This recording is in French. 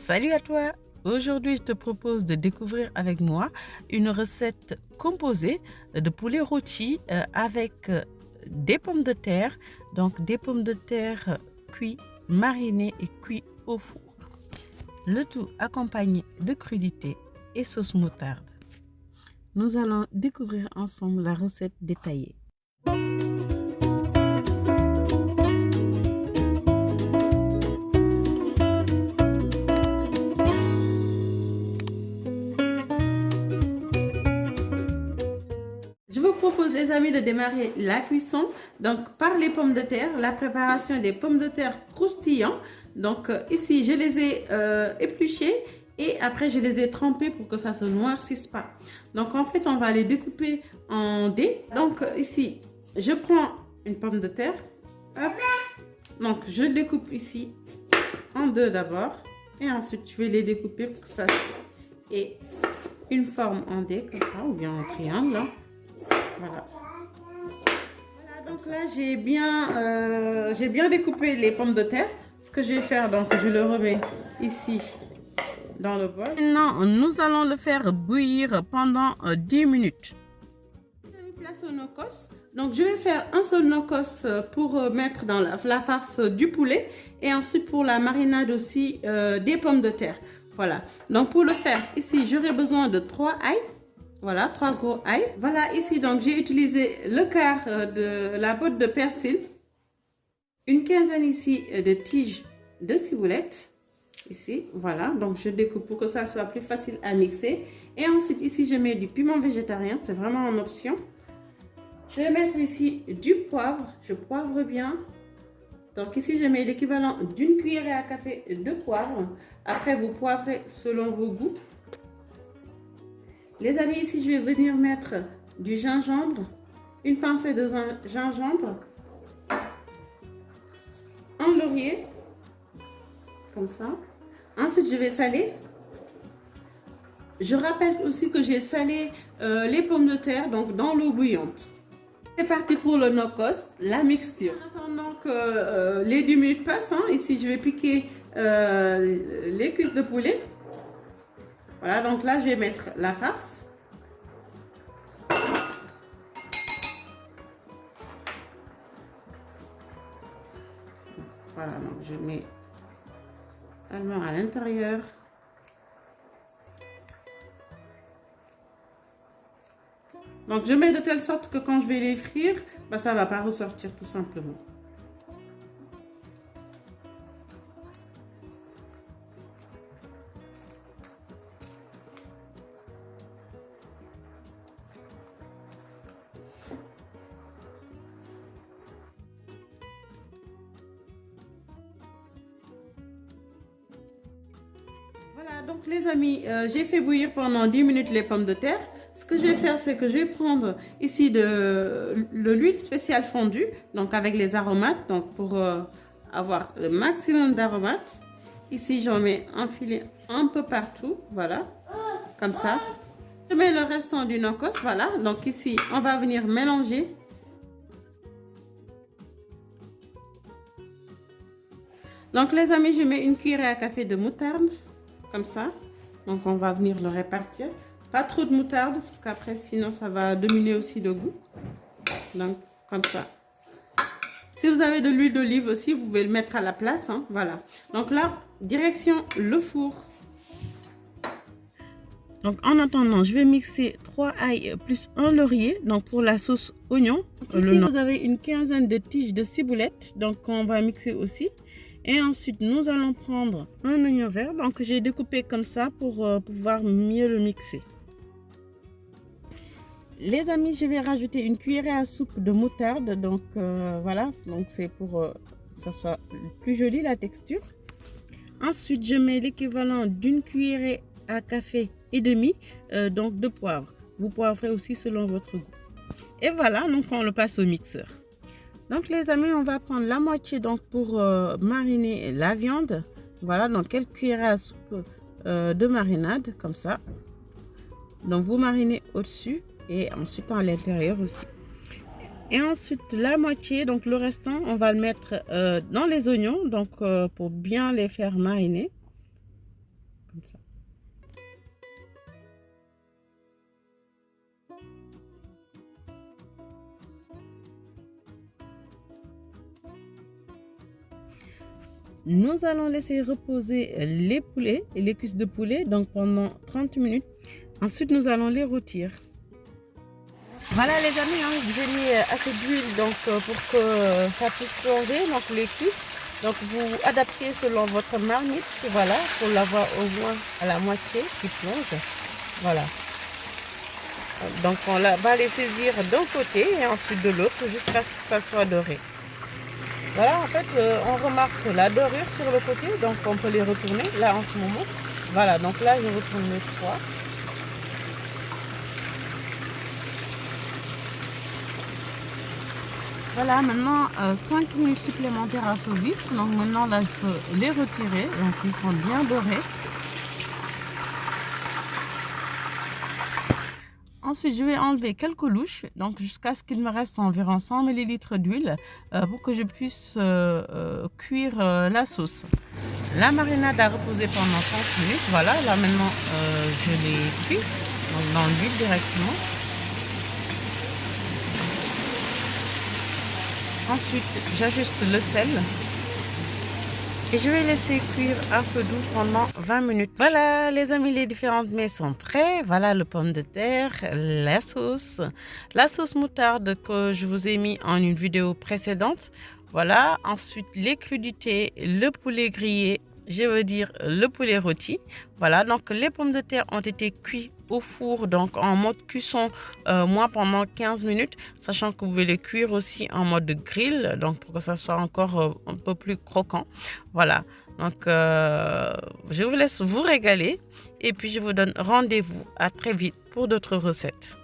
Salut à toi! Aujourd'hui, je te propose de découvrir avec moi une recette composée de poulet rôti avec des pommes de terre. Donc, des pommes de terre cuites, marinées et cuites au four. Le tout accompagné de crudités et sauce moutarde. Nous allons découvrir ensemble la recette détaillée. Je vous propose les amis de démarrer la cuisson donc par les pommes de terre, la préparation des pommes de terre croustillants. Donc ici je les ai épluchées et après je les ai trempées pour que ça se noircisse pas. Donc en fait on va les découper en dés. Donc ici je prends une pomme de terre, hop. Donc je découpe ici en deux d'abord et ensuite je vais les découper pour que ça ait une forme en dés comme ça ou bien en triangle. Voilà. Voilà, donc là j'ai bien découpé les pommes de terre. Ce que je vais faire, donc je le remets ici dans le bol. Maintenant, nous allons le faire bouillir pendant 10 minutes. J'ai mis place au nokos. Donc je vais faire un seul nokos pour mettre dans la farce du poulet et ensuite pour la marinade aussi des pommes de terre. Voilà. Donc pour le faire, ici j'aurai besoin de 3 ails. Voilà, 3 gros ails. Voilà, ici, donc, j'ai utilisé le quart de la botte de persil. Une quinzaine ici de tiges de ciboulette. Ici, voilà. Donc, je découpe pour que ça soit plus facile à mixer. Et ensuite, ici, je mets du piment végétarien. C'est vraiment en option. Je vais mettre ici du poivre. Je poivre bien. Donc, ici, je mets l'équivalent d'une cuillerée à café de poivre. Après, vous poivrez selon vos goûts. Les amis, ici, je vais venir mettre du gingembre, une pincée de gingembre, un laurier, comme ça. Ensuite, je vais saler. Je rappelle aussi que j'ai salé les pommes de terre donc dans l'eau bouillante. C'est parti pour le nokos, la mixture. En attendant que les 10 minutes passent, hein, ici, je vais piquer les cuisses de poulet. Voilà, donc là, je vais mettre la farce. Voilà, donc je mets allemand à l'intérieur. Donc, je mets de telle sorte que quand je vais les frire, bah, ça ne va pas ressortir tout simplement. Voilà, donc les amis, j'ai fait bouillir pendant 10 minutes les pommes de terre. Ce que je vais faire, c'est que je vais prendre ici de l'huile spéciale fondue, donc avec les aromates, donc pour avoir le maximum d'aromates. Ici, j'en mets un filet un peu partout, voilà, comme ça. Je mets le restant du nokos, voilà. Donc ici, on va venir mélanger. Donc les amis, je mets une cuillerée à café de moutarde, comme ça. Donc on va venir le répartir. Pas trop de moutarde, parce qu'après, sinon, ça va dominer aussi le goût. Donc, comme ça. Si vous avez de l'huile d'olive aussi, vous pouvez le mettre à la place, hein, voilà. Donc là, direction le four. Donc en attendant, je vais mixer 3 ails plus un laurier, donc pour la sauce oignon. Ici, vous avez une quinzaine de tiges de ciboulette, donc on va mixer aussi. Et ensuite, nous allons prendre un oignon vert, donc j'ai découpé comme ça pour pouvoir mieux le mixer. Les amis, je vais rajouter une cuillerée à soupe de moutarde, donc voilà, donc c'est pour que ça soit plus joli la texture. Ensuite, je mets l'équivalent d'une cuillerée à café et demi donc de poivre. Vous poivrez aussi selon votre goût. Et voilà, donc on le passe au mixeur. Donc les amis, on va prendre la moitié donc pour mariner la viande. Voilà, donc quelques cuillerées à soupe de marinade comme ça. Donc vous marinez au-dessus et ensuite à l'intérieur aussi. Et ensuite la moitié, donc le restant, on va le mettre dans les oignons donc pour bien les faire mariner. comme ça. Nous allons laisser reposer les poulets et les cuisses de poulet donc pendant 30 minutes. Ensuite, nous allons les rôtir. Voilà les amis, hein, j'ai mis assez d'huile donc pour que ça puisse plonger donc les cuisses. Donc vous adaptez selon votre marmite, voilà, pour l'avoir au moins à la moitié qui plonge. Voilà. Donc on va les saisir d'un côté et ensuite de l'autre jusqu'à ce que ça soit doré. Voilà, en fait, on remarque la dorure sur le côté, donc on peut les retourner là en ce moment. Voilà, donc là je retourne les trois. Voilà, maintenant 5 minutes supplémentaires à feu vif. Donc maintenant là je peux les retirer, donc ils sont bien dorés. Ensuite, je vais enlever quelques louches, donc jusqu'à ce qu'il me reste environ 100 ml d'huile pour que je puisse cuire la sauce. La marinade a reposé pendant 30 minutes. Voilà, là maintenant je l'ai cuit dans l'huile directement. Ensuite, j'ajuste le sel. Et je vais laisser cuire à feu doux pendant 20 minutes. Voilà les amis, les différentes mets sont prêts. Voilà le pomme de terre, la sauce moutarde que je vous ai mis en une vidéo précédente. Voilà, ensuite les crudités, le poulet grillé, je veux dire le poulet rôti. Voilà, donc les pommes de terre ont été cuites au four, donc en mode cuisson, moi pendant 15 minutes, sachant que vous pouvez les cuire aussi en mode grill, donc pour que ça soit encore un peu plus croquant. Voilà, donc je vous laisse vous régaler et puis je vous donne rendez-vous à très vite pour d'autres recettes.